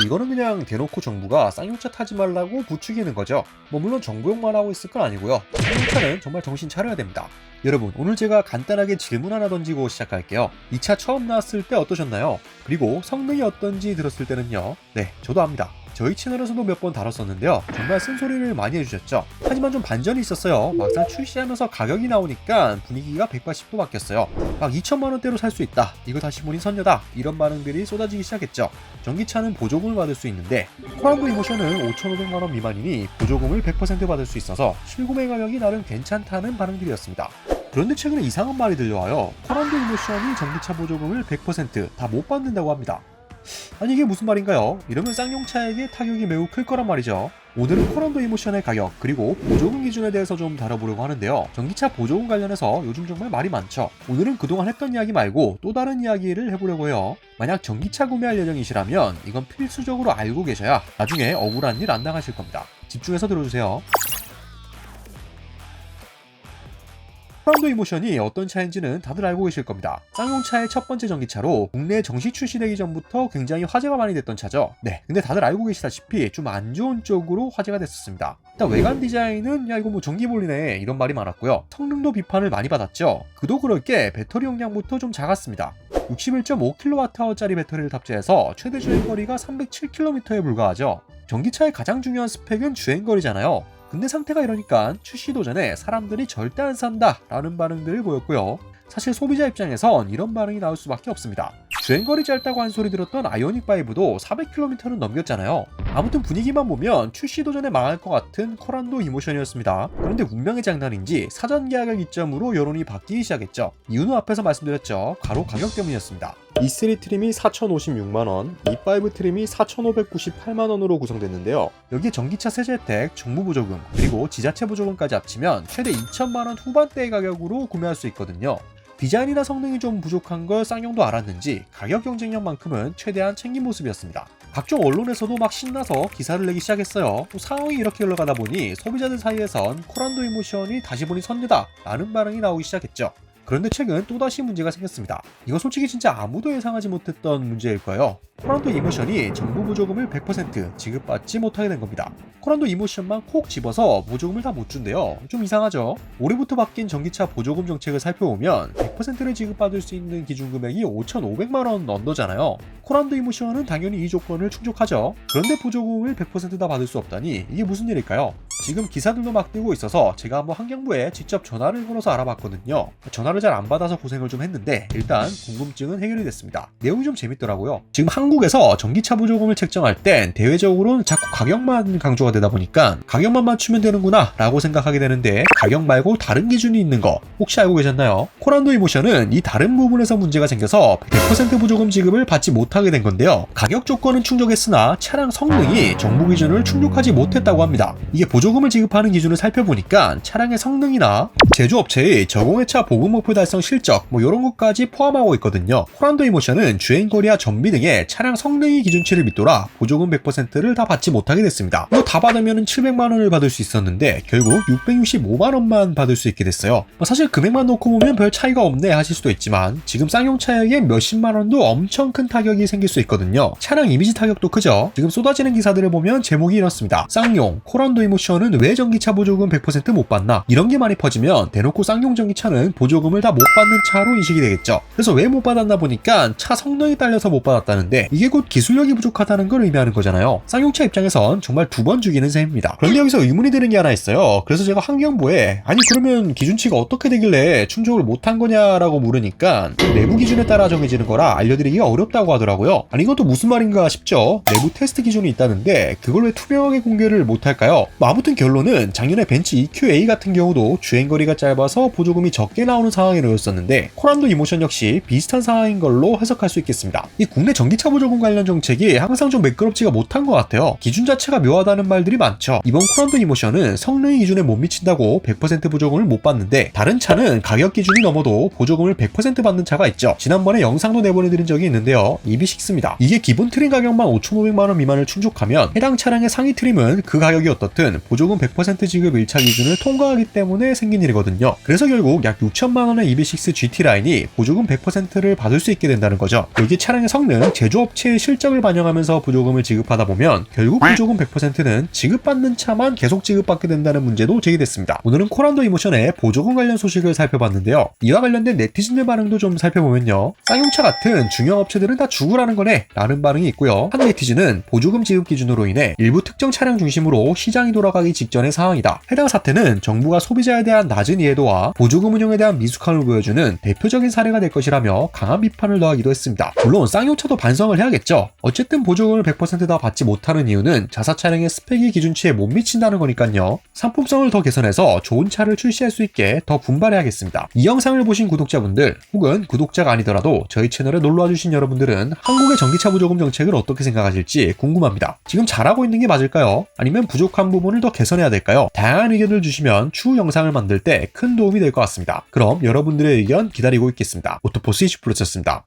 이거는 그냥 대놓고 정부가 쌍용차 타지 말라고 부추기는 거죠. 물론 정부용만 하고 있을 건 아니고요. 쌍용차는 정말 정신 차려야 됩니다. 여러분, 오늘 제가 간단하게 질문 하나 던지고 시작할게요. 이 차 처음 나왔을 때 어떠셨나요? 그리고 성능이 어떤지 들었을 때는요? 네, 저도 압니다. 저희 채널에서도 몇 번 다뤘었는데요. 정말 쓴소리를 많이 해주셨죠. 하지만 좀 반전이 있었어요. 막상 출시하면서 가격이 나오니까 분위기가 180도 바뀌었어요. 막 2천만원대로 살 수 있다, 이거 다시 보니 선녀다, 이런 반응들이 쏟아지기 시작했죠. 전기차는 보조금을 받을 수 있는데 코란도 이모션은 5,500만원 미만이니 보조금을 100% 받을 수 있어서 실구매 가격이 나름 괜찮다는 반응들이었습니다. 그런데 최근에 이상한 말이 들려와요. 코란도 이모션이 전기차 보조금을 100% 다 못 받는다고 합니다. 아니, 이게 무슨 말인가요? 이러면 쌍용차에게 타격이 매우 클 거란 말이죠. 오늘은 코란도 이모션의 가격 그리고 보조금 기준에 대해서 좀 다뤄보려고 하는데요. 전기차 보조금 관련해서 요즘 정말 말이 많죠. 오늘은 그동안 했던 이야기 말고 또 다른 이야기를 해보려고 해요. 만약 전기차 구매할 예정이시라면 이건 필수적으로 알고 계셔야 나중에 억울한 일 안 당하실 겁니다. 집중해서 들어주세요. 코란도 이모션이 어떤 차인지는 다들 알고 계실 겁니다. 쌍용차의 첫 번째 전기차로 국내에 정식 출시되기 전부터 굉장히 화제가 많이 됐던 차죠. 네, 근데 다들 알고 계시다시피 좀 안 좋은 쪽으로 화제가 됐었습니다. 일단 외관 디자인은 야 이거 뭐 전기볼이네 이런 말이 많았고요. 성능도 비판을 많이 받았죠. 그도 그럴 게 배터리 용량부터 좀 작았습니다. 61.5kWh짜리 배터리를 탑재해서 최대 주행거리가 307km에 불과하죠. 전기차의 가장 중요한 스펙은 주행거리잖아요. 근데 상태가 이러니까 출시도 전에 사람들이 절대 안 산다 라는 반응들을 보였고요. 사실 소비자 입장에선 이런 반응이 나올 수밖에 없습니다. 주행거리 짧다고 한 소리 들었던 아이오닉5도 400km는 넘겼잖아요. 아무튼 분위기만 보면 출시도 전에 망할 것 같은 코란도 이모션이었습니다. 그런데 운명의 장난인지 사전 계약을 기점으로 여론이 바뀌기 시작했죠. 이유는 앞에서 말씀드렸죠. 바로 가격 때문이었습니다. E3 트림이 4,056만원, E5 트림이 4,598만원으로 구성됐는데요. 여기에 전기차 세제 혜택, 정부 보조금, 그리고 지자체 보조금까지 합치면 최대 2천만원 후반대의 가격으로 구매할 수 있거든요. 디자인이나 성능이 좀 부족한 걸 쌍용도 알았는지 가격 경쟁력만큼은 최대한 챙긴 모습이었습니다. 각종 언론에서도 막 신나서 기사를 내기 시작했어요. 또 상황이 이렇게 흘러가다 보니 소비자들 사이에선 코란도 이모션이 다시 보니 선녀다 라는 반응이 나오기 시작했죠. 그런데 최근 또다시 문제가 생겼습니다. 이거 솔직히 진짜 아무도 예상하지 못했던 문제일 거예요. 코란도 이모션이 정부 보조금을 100% 지급받지 못하게 된 겁니다. 코란도 이모션만 콕 집어서 보조금을 다 못 준대요. 좀 이상하죠? 올해부터 바뀐 전기차 보조금 정책을 살펴보면 100%를 지급받을 수 있는 기준 금액이 5,500만원 언더잖아요. 코란도 이모션은 당연히 이 조건을 충족하죠. 그런데 보조금을 100% 다 받을 수 없다니 이게 무슨 일일까요? 지금 기사들도 막 뜨고 있어서 제가 한번 환경부에 직접 전화를 걸어서 알아봤거든요. 전화를 잘 안 받아서 고생을 좀 했는데 일단 궁금증은 해결이 됐습니다. 내용이 좀 재밌더라고요. 지금 한국에서 전기차 보조금을 책정할 땐 대외적으로는 자꾸 가격만 강조가 되다 보니까 가격만 맞추면 되는구나 라고 생각하게 되는데 가격 말고 다른 기준이 있는 거 혹시 알고 계셨나요? 코란도 이모션은 이 다른 부분에서 문제가 생겨서 100% 보조금 지급을 받지 못하게 된 건데요. 가격 조건은 충족했으나 차량 성능이 정부 기준을 충족하지 못했다고 합니다. 이게 보조금을 지급하는 기준을 살펴보니까 차량의 성능이나 제조업체의 저공해차 보급 목표 달성 실적 이런 것까지 포함하고 있거든요. 코란도 이모션은 주행거리와 전비 등의 차량 성능이 기준치를 밑돌아 보조금 100%를 다 받지 못하게 됐습니다. 이거 다 받으면 700만원을 받을 수 있었는데 결국 665만원만 받을 수 있게 됐어요. 사실 금액만 놓고 보면 별 차이가 없네 하실 수도 있지만 지금 쌍용차에게 몇십만원도 엄청 큰 타격이 생길 수 있거든요. 차량 이미지 타격도 크죠. 지금 쏟아지는 기사들을 보면 제목이 이렇습니다. 쌍용, 코란도 이모션은 왜 전기차 보조금 100% 못 받나? 이런 게 많이 퍼지면 대놓고 쌍용 전기차는 보조금을 다 못 받는 차로 인식이 되겠죠. 그래서 왜 못 받았나 보니까 차 성능이 딸려서 못 받았다는데 이게 곧 기술력이 부족하다는 걸 의미하는 거잖아요. 쌍용차 입장에선 정말 두 번 죽이는 셈입니다. 그런데 여기서 의문이 드는 게 하나 있어요. 그래서 제가 환경부에 아니 그러면 기준치가 어떻게 되길래 충족을 못한 거냐라고 물으니까 내부 기준에 따라 정해지는 거라 알려드리기가 어렵다고 하더라고요. 아니 이건 또 무슨 말인가 싶죠. 내부 테스트 기준이 있다는데 그걸 왜 투명하게 공개를 못할까요? 아무튼 결론은 작년에 벤츠 EQA 같은 경우도 주행거리가 짧아서 보조금이 적게 나오는 상황이 놓였었는데 코란도 이모션 역시 비슷한 상황인 걸로 해석할 수 있겠습니다. 이 국내 전기차 보조금 관련 정책이 항상 좀 매끄럽지가 못한 것 같아요. 기준 자체가 묘하다는 말들이 많죠. 이번 코란도 이모션은 성능의 기준에 못 미친다고 100% 보조금을 못 받는데 다른 차는 가격 기준이 넘어도 보조금을 100% 받는 차가 있죠. 지난번에 영상도 내보내드린 적이 있는데요. EV6입니다. 이게 기본 트림 가격만 5,500만원 미만을 충족하면 해당 차량의 상위 트림은 그 가격이 어떻든 보조금 보조금 100% 지급 1차 기준을 통과하기 때문에 생긴 일이거든요. 그래서 결국 약 6천만 원의 EV6 GT 라인이 보조금 100%를 받을 수 있게 된다는 거죠. 여기 차량의 성능, 제조업체의 실적을 반영하면서 보조금을 지급하다 보면 결국 보조금 100%는 지급받는 차만 계속 지급받게 된다는 문제도 제기됐습니다. 오늘은 코란도 이모션의 보조금 관련 소식을 살펴봤는데요. 이와 관련된 네티즌의 반응도 좀 살펴보면요. 쌍용차 같은 중형 업체들은 다 죽으라는 거네 라는 반응이 있고요. 한 네티즌은 보조금 지급 기준으로 인해 일부 특정 차량 중심으로 시장이 돌아가기 직전의 상황이다. 해당 사태는 정부가 소비자에 대한 낮은 이해도와 보조금 운영에 대한 미숙함을 보여주는 대표적인 사례가 될 것이라며 강한 비판을 더하기도 했습니다. 물론 쌍용차도 반성을 해야겠죠. 어쨌든 보조금을 100% 다 받지 못하는 이유는 자사 차량의 스펙이 기준치에 못 미친다는 거니까요. 상품성을 더 개선해서 좋은 차를 출시할 수 있게 더 분발해야겠습니다. 이 영상을 보신 구독자분들 혹은 구독자가 아니더라도 저희 채널에 놀러와 주신 여러분들은 한국의 전기차 보조금 정책을 어떻게 생각하실지 궁금합니다. 지금 잘하고 있는 게 맞을까요? 아니면 부족한 부분을 더 개선해야 될까요? 다양한 의견을 주시면 추후 영상을 만들 때 큰 도움이 될 것 같습니다. 그럼 여러분들의 의견 기다리고 있겠습니다. 오토포스 20%였습니다.